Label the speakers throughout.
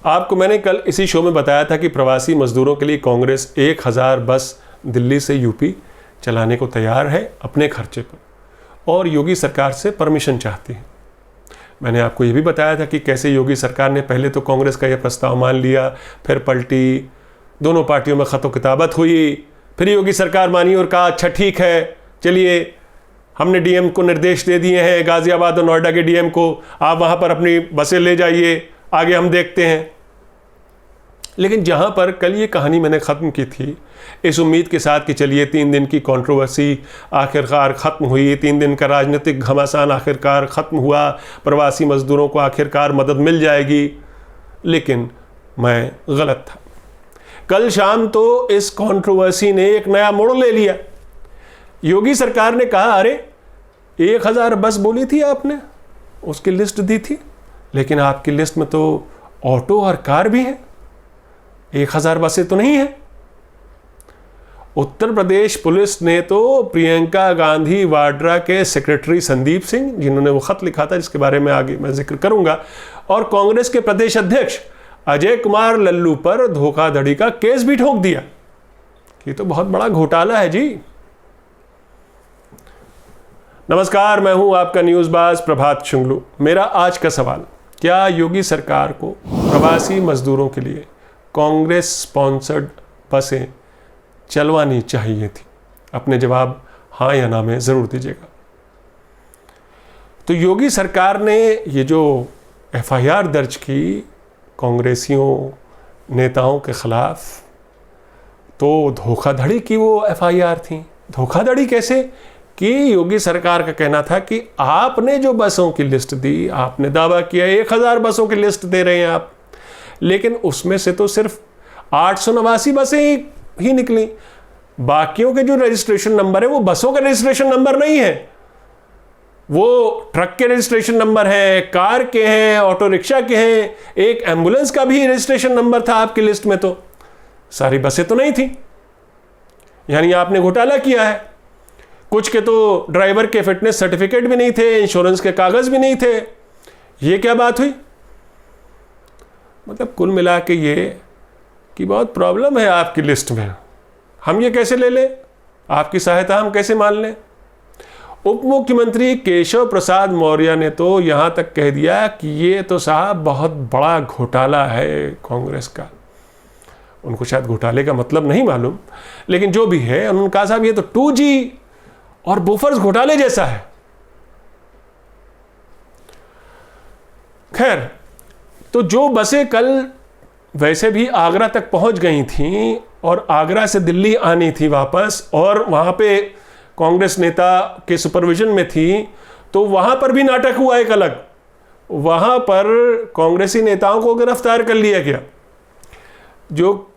Speaker 1: आपको मैंने कल इसी शो में बताया था कि प्रवासी मजदूरों के लिए कांग्रेस 1000 बस दिल्ली से यूपी चलाने को तैयार है अपने खर्चे पर, और योगी सरकार से परमिशन चाहती है। मैंने आपको ये भी बताया था कि कैसे योगी सरकार ने पहले तो कांग्रेस का यह प्रस्ताव मान लिया, फिर पलटी, दोनों पार्टियों में खतो किताबत हुई, फिर योगी सरकार मानी और कहा अच्छा ठीक है, चलिए हमने डीएम को निर्देश दे दिए हैं, गाजियाबाद और नोएडा के डीएम को, आप वहाँ पर अपनी बसें ले जाइए, आगे हम देखते हैं। लेकिन जहाँ पर कल ये कहानी मैंने ख़त्म की थी इस उम्मीद के साथ कि चलिए 3 दिन की कंट्रोवर्सी आखिरकार ख़त्म हुई, 3 दिन का राजनीतिक घमासान आखिरकार ख़त्म हुआ, प्रवासी मज़दूरों को आखिरकार मदद मिल जाएगी, लेकिन मैं गलत था। कल शाम तो इस कंट्रोवर्सी ने एक नया मोड़ ले लिया। योगी सरकार ने कहा अरे 1000 बस बोली थी आपने, उसकी लिस्ट दी थी, लेकिन आपकी लिस्ट में तो ऑटो और कार भी है, 1000 बसें तो नहीं है। उत्तर प्रदेश पुलिस ने तो प्रियंका गांधी वाड्रा के सेक्रेटरी संदीप सिंह, जिन्होंने वो खत लिखा था जिसके बारे में आगे मैं जिक्र करूंगा, और कांग्रेस के प्रदेश अध्यक्ष अजय कुमार लल्लू पर धोखाधड़ी का केस भी ठोक दिया। ये तो बहुत बड़ा घोटाला है जी। नमस्कार, मैं हूं आपका न्यूज़बाज प्रभात शुंगलू। मेरा आज का सवाल, क्या योगी सरकार को प्रवासी मजदूरों के लिए कांग्रेस स्पॉन्सर्ड बसें चलवानी चाहिए थी? अपने जवाब हाँ या ना में ज़रूर दीजिएगा। तो योगी सरकार ने ये जो एफआईआर दर्ज की कांग्रेसियों नेताओं के खिलाफ, तो धोखाधड़ी की वो एफआईआर थी। धोखाधड़ी कैसे कि योगी सरकार का कहना था कि आपने जो बसों की लिस्ट दी, आपने दावा किया 1000 बसों की लिस्ट दे रहे हैं आप, लेकिन उसमें से तो सिर्फ 889 बसें ही निकली। बाकियों के जो रजिस्ट्रेशन नंबर है वो बसों का रजिस्ट्रेशन नंबर नहीं है, वो ट्रक के रजिस्ट्रेशन नंबर हैं, कार के हैं, ऑटो रिक्शा के हैं, एक एम्बुलेंस का भी रजिस्ट्रेशन नंबर था आपकी लिस्ट में, तो सारी बसें तो नहीं थी। यानी आपने घोटाला किया है। कुछ के तो ड्राइवर के फिटनेस सर्टिफिकेट भी नहीं थे, इंश्योरेंस के कागज भी नहीं थे। ये क्या बात हुई? मतलब कुल मिला के ये कि बहुत प्रॉब्लम है आपकी लिस्ट में। हम ये कैसे ले लें? आपकी सहायता हम कैसे मान लें? उप मुख्यमंत्री केशव प्रसाद मौर्य ने तो यहां तक कह दिया कि ये तो साहब बहुत बड़ा घोटाला है कांग्रेस का। उनको शायद घोटाले का मतलब नहीं मालूम, लेकिन जो भी है, उन्होंने कहा साहब ये तो 2G और बोफर्स घोटाले जैसा है। खैर, तो जो बसें कल वैसे भी आगरा तक पहुंच गई थीं और आगरा से दिल्ली आनी थी वापस, और वहां पे कांग्रेस नेता के सुपरविजन में थी, तो वहां पर भी नाटक हुआ एक अलग। वहां पर कांग्रेसी नेताओं को गिरफ्तार कर लिया गया। जो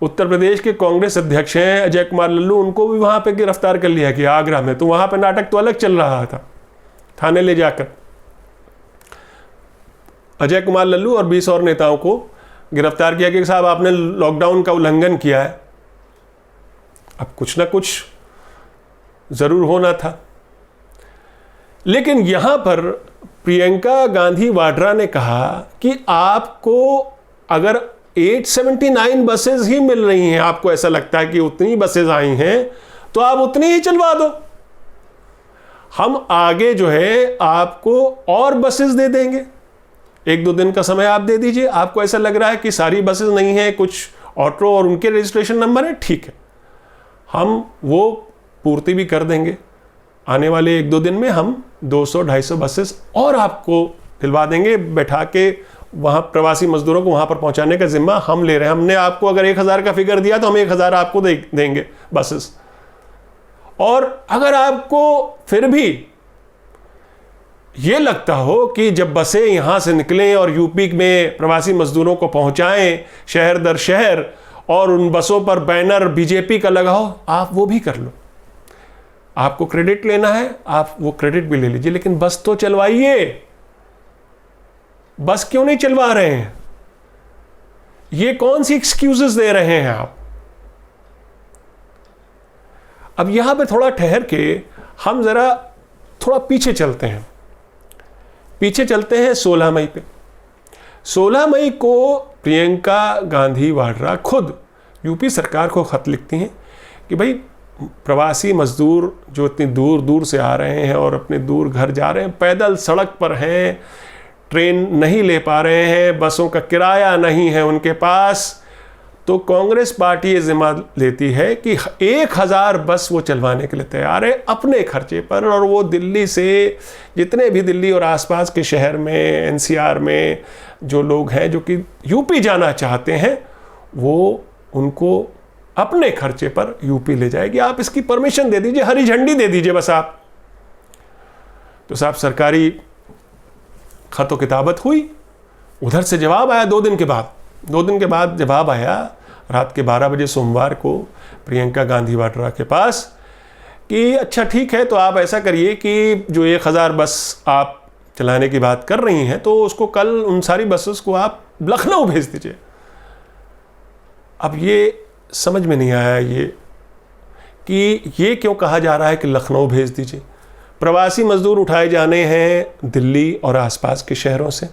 Speaker 1: उत्तर प्रदेश के कांग्रेस अध्यक्ष हैं अजय कुमार लल्लू, उनको भी वहां पे गिरफ्तार कर लिया गया आगरा में। तो वहां पे नाटक तो अलग चल रहा था। थाने ले जाकर अजय कुमार लल्लू और 20 और नेताओं को गिरफ्तार किया कि साहब आपने लॉकडाउन का उल्लंघन किया है। अब कुछ ना कुछ जरूर होना था। लेकिन यहां पर प्रियंका गांधी वाड्रा ने कहा कि आपको अगर 879 बसेस ही मिल रही हैं, आपको ऐसा लगता है कि उतनी बसेस आई हैं, तो आप उतनी ही चलवा दो। हम आगे जो है आपको और बसेस दे देंगे, 1-2 दिन का समय आप दे दीजिए। आपको ऐसा लग रहा है कि सारी बसेस नहीं है, कुछ ऑटो और उनके रजिस्ट्रेशन नंबर है, ठीक है, हम वो पूर्ति भी कर देंगे। आने वाले 1-2 दिन में हम 200-250 बसेस और आपको दिलवा देंगे, बैठा के वहाँ प्रवासी मजदूरों को वहाँ पर पहुँचाने का जिम्मा हम ले रहे हैं। हमने आपको अगर 1000 का फिगर दिया तो हम 1000 आपको देंगे बसेस। और अगर आपको फिर भी ये लगता हो कि जब बसें यहाँ से निकलें और यूपी में प्रवासी मजदूरों को पहुँचाएं शहर दर शहर, और उन बसों पर बैनर बीजेपी का लगाओ, आप वो भी कर लो। आपको क्रेडिट लेना है, आप वो क्रेडिट भी ले लीजिए, लेकिन बस तो चलवाइए। बस क्यों नहीं चलवा रहे हैं? ये कौन सी एक्सक्यूजेस दे रहे हैं आप? अब यहां पे थोड़ा ठहर के हम जरा थोड़ा पीछे चलते हैं। 16 मई पे 16 मई को प्रियंका गांधी वाड्रा खुद यूपी सरकार को खत लिखती हैं कि भाई प्रवासी मजदूर जो इतनी दूर दूर से आ रहे हैं और अपने दूर घर जा रहे हैं, पैदल सड़क पर हैं, ट्रेन नहीं ले पा रहे हैं, बसों का किराया नहीं है उनके पास, तो कांग्रेस पार्टी ये जिम्मा लेती है कि 1000 बस वो चलवाने के लिए तैयार है अपने खर्चे पर। और वो दिल्ली से जितने भी दिल्ली और आसपास के शहर में, एनसीआर में जो लोग हैं जो कि यूपी जाना चाहते हैं, वो उनको अपने खर्चे पर यूपी ले जाएगी। आप इसकी परमिशन दे दीजिए, हरी झंडी दे दीजिए बस आप। तो साहब सरकारी खतो किताबत हुई, उधर से जवाब आया 2 दिन के बाद। 2 दिन के बाद जवाब आया रात के 12 बजे सोमवार को प्रियंका गांधी वाड्रा के पास कि अच्छा ठीक है, तो आप ऐसा करिए कि जो 1000 बस आप चलाने की बात कर रही हैं, तो उसको कल उन सारी बसेस को आप लखनऊ भेज दीजिए। अब ये समझ में नहीं आया ये क्यों कहा जा रहा है कि लखनऊ भेज दीजिए। प्रवासी मजदूर उठाए जाने हैं दिल्ली और आसपास के शहरों से,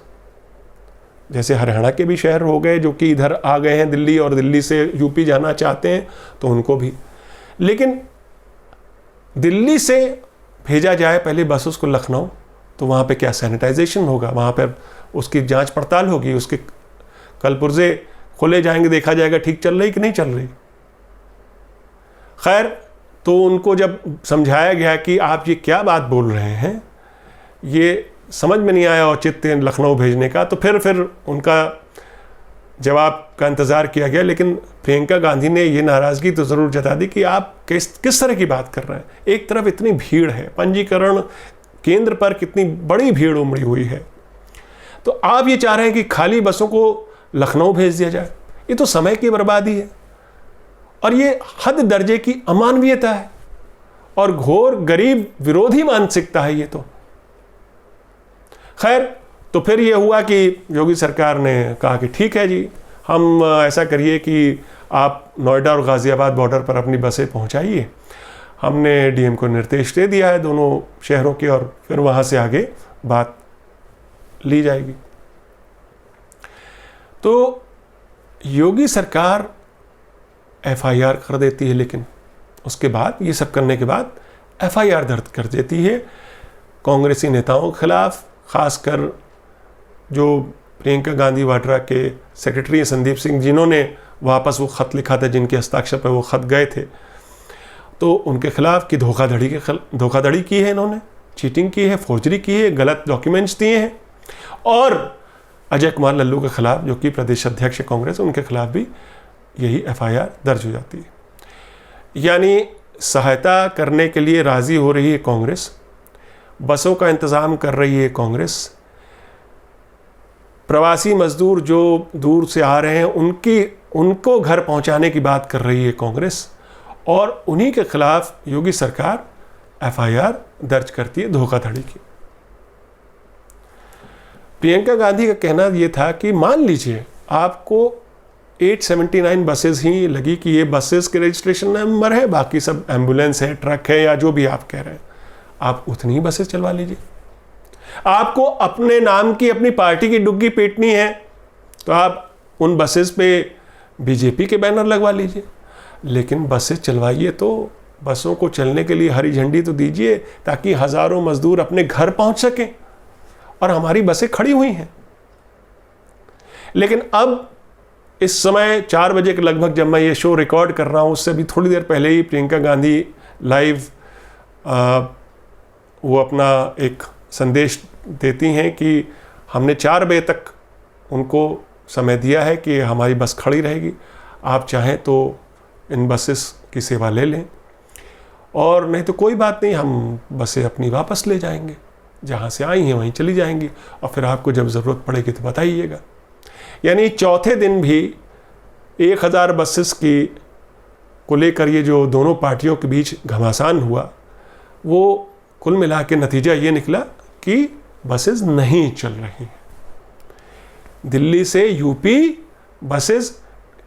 Speaker 1: जैसे हरियाणा के भी शहर हो गए जो कि इधर आ गए हैं दिल्ली, और दिल्ली से यूपी जाना चाहते हैं तो उनको भी। लेकिन दिल्ली से भेजा जाए पहले बसों को लखनऊ, तो वहाँ पे क्या सैनिटाइजेशन होगा, वहाँ पर उसकी जांच पड़ताल होगी, उसके कल पुर्जे खोले जाएंगे, देखा जाएगा ठीक चल रही कि नहीं चल रही। खैर, तो उनको जब समझाया गया कि आप ये क्या बात बोल रहे हैं, ये समझ में नहीं आया औचित्य लखनऊ भेजने का, तो फिर उनका जवाब का इंतज़ार किया गया। लेकिन प्रियंका गांधी ने ये नाराज़गी तो ज़रूर जता दी कि आप किस तरह की बात कर रहे हैं। एक तरफ इतनी भीड़ है, पंजीकरण केंद्र पर कितनी बड़ी भीड़ उमड़ी हुई है, तो आप ये चाह रहे हैं कि खाली बसों को लखनऊ भेज दिया जाए। ये तो समय की बर्बादी है और ये हद दर्जे की अमानवीयता है और घोर गरीब विरोधी मानसिकता है ये तो। खैर, तो फिर ये हुआ कि योगी सरकार ने कहा कि ठीक है जी, हम ऐसा करिए कि आप नोएडा और गाज़ियाबाद बॉर्डर पर अपनी बसें पहुंचाइए। हमने डीएम को निर्देश दे दिया है दोनों शहरों के, और फिर वहाँ से आगे बात ली जाएगी। तो योगी सरकार एफआईआर कर देती है, लेकिन उसके बाद ये सब करने के बाद एफआईआर दर्ज कर देती है कांग्रेसी नेताओं के खिलाफ, खासकर जो प्रियंका गांधी वाड्रा के सेक्रेटरी संदीप सिंह, जिन्होंने वापस वो ख़त लिखा था, जिनके हस्ताक्षर पर वो ख़त गए थे, तो उनके खिलाफ कि धोखाधड़ी की है, इन्होंने चीटिंग की है, फोर्जरी की है, गलत डॉक्यूमेंट्स दिए हैं। और अजय कुमार लल्लू के खिलाफ, जो कि प्रदेश अध्यक्ष कांग्रेस, उनके खिलाफ भी यही एफआईआर दर्ज हो जाती है। यानी सहायता करने के लिए राज़ी हो रही है कांग्रेस, बसों का इंतज़ाम कर रही है कांग्रेस, प्रवासी मजदूर जो दूर से आ रहे हैं उनको घर पहुंचाने की बात कर रही है कांग्रेस, और उन्हीं के खिलाफ योगी सरकार एफआईआर दर्ज करती है धोखाधड़ी की। प्रियंका गांधी का कहना यह था कि मान लीजिए आपको 879 बसेस ही लगी कि ये बसेस के रजिस्ट्रेशन नंबर है, बाकी सब एम्बुलेंस है, ट्रक है, या जो भी आप कह रहे हैं, आप उतनी ही बसेस चलवा लीजिए। आपको अपने नाम की अपनी पार्टी की डुग्गी पीटनी है तो आप उन बसेस पे बीजेपी के बैनर लगवा लीजिए, लेकिन बसेस चलवाइए तो बसों को चलने के लिए हरी झंडी तो दीजिए, ताकि हज़ारों मजदूर अपने घर पहुंच सकें। और हमारी बसें खड़ी हुई हैं। लेकिन अब इस समय 4 बजे के लगभग जब मैं ये शो रिकॉर्ड कर रहा हूँ, उससे भी थोड़ी देर पहले ही प्रियंका गांधी लाइव वो अपना एक संदेश देती हैं कि हमने 4 बजे तक उनको समय दिया है कि हमारी बस खड़ी रहेगी, आप चाहें तो इन बसेस की सेवा ले लें, और नहीं तो कोई बात नहीं, हम बसें अपनी वापस ले जाएंगे, जहाँ से आई हैं वहीं चली जाएंगी, और फिर आपको जब ज़रूरत पड़ेगी तो बताइएगा। यानी चौथे दिन भी 1000 बसेस को लेकर ये जो दोनों पार्टियों के बीच घमासान हुआ, वो कुल मिला के नतीजा ये निकला कि बसेस नहीं चल रही। दिल्ली से यूपी बसेस,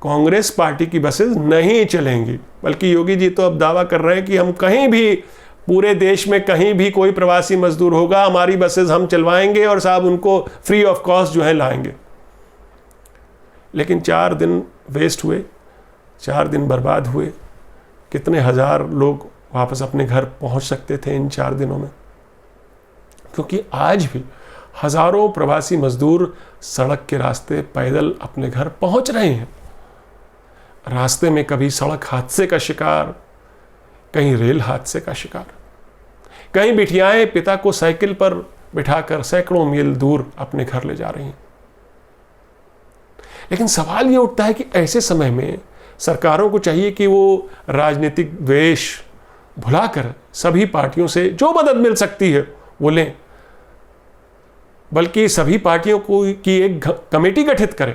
Speaker 1: कांग्रेस पार्टी की बसेस नहीं चलेंगी, बल्कि योगी जी तो अब दावा कर रहे हैं कि हम कहीं भी, पूरे देश में कहीं भी कोई प्रवासी मजदूर होगा, हमारी बसेस हम चलवाएंगे और साहब उनको फ्री ऑफ कॉस्ट जो है लाएंगे। लेकिन 4 दिन वेस्ट हुए, 4 दिन बर्बाद हुए। कितने हजार लोग वापस अपने घर पहुंच सकते थे इन 4 दिनों में? क्योंकि आज भी हजारों प्रवासी मजदूर सड़क के रास्ते पैदल अपने घर पहुंच रहे हैं। रास्ते में कभी सड़क हादसे का शिकार, कहीं रेल हादसे का शिकार, कहीं बिटियाएं पिता को साइकिल पर बिठाकर सैकड़ों मील दूर अपने घर ले जा रही हैं। लेकिन सवाल यह उठता है कि ऐसे समय में सरकारों को चाहिए कि वो राजनीतिक द्वेष भुलाकर सभी पार्टियों से जो मदद मिल सकती है वो लें, बल्कि सभी पार्टियों को की एक कमेटी गठित करें।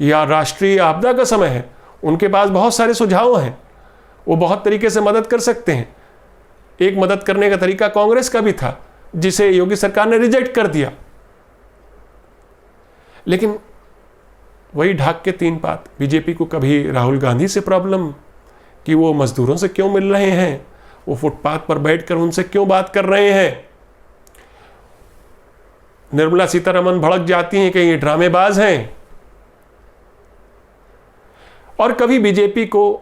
Speaker 1: या राष्ट्रीय आपदा का समय है, उनके पास बहुत सारे सुझाव हैं, वो बहुत तरीके से मदद कर सकते हैं। एक मदद करने का तरीका कांग्रेस का भी था, जिसे योगी सरकार ने रिजेक्ट कर दिया। लेकिन वही ढाक के 3 बात, बीजेपी को कभी राहुल गांधी से प्रॉब्लम कि वो मजदूरों से क्यों मिल रहे हैं, वो फुटपाथ पर बैठकर उनसे क्यों बात कर रहे हैं। निर्मला सीतारमण भड़क जाती हैं कि ये ड्रामेबाज हैं। और कभी बीजेपी को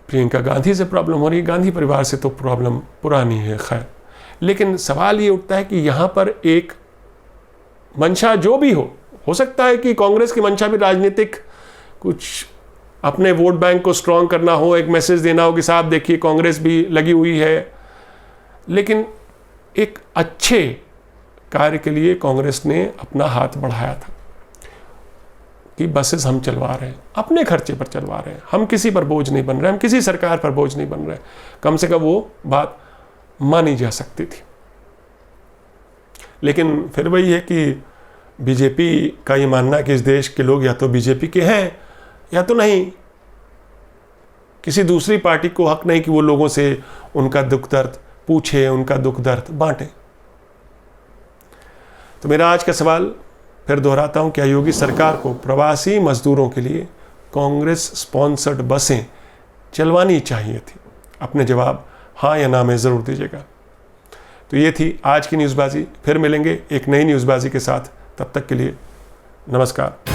Speaker 1: प्रियंका गांधी से प्रॉब्लम हो रही है। गांधी परिवार से तो प्रॉब्लम पुरानी है, खैर। लेकिन सवाल ये उठता है कि यहां पर एक मंशा जो भी हो सकता है कि कांग्रेस की मंशा भी राजनीतिक कुछ अपने वोट बैंक को स्ट्रांग करना हो, एक मैसेज देना हो कि साहब देखिए कांग्रेस भी लगी हुई है। लेकिन एक अच्छे कार्य के लिए कांग्रेस ने अपना हाथ बढ़ाया था कि बसेस हम चलवा रहे हैं, अपने खर्चे पर चलवा रहे हैं, हम किसी पर बोझ नहीं बन रहे, हम किसी सरकार पर बोझ नहीं बन रहे। कम से कम वो बात मानी जा सकती थी। लेकिन फिर वही है कि बीजेपी का ये मानना कि इस देश के लोग या तो बीजेपी के हैं या तो नहीं। किसी दूसरी पार्टी को हक नहीं कि वो लोगों से उनका दुख दर्द पूछे, उनका दुख दर्द बांटे। तो मेरा आज का सवाल फिर दोहराता हूं, क्या योगी सरकार को प्रवासी मजदूरों के लिए कांग्रेस स्पॉन्सर्ड बसें चलवानी चाहिए थी? अपने जवाब हाँ या ना में ज़रूर दीजिएगा। तो ये थी आज की न्यूज़बाजी। फिर मिलेंगे एक नई न्यूज़बाजी के साथ। तब तक के लिए नमस्कार।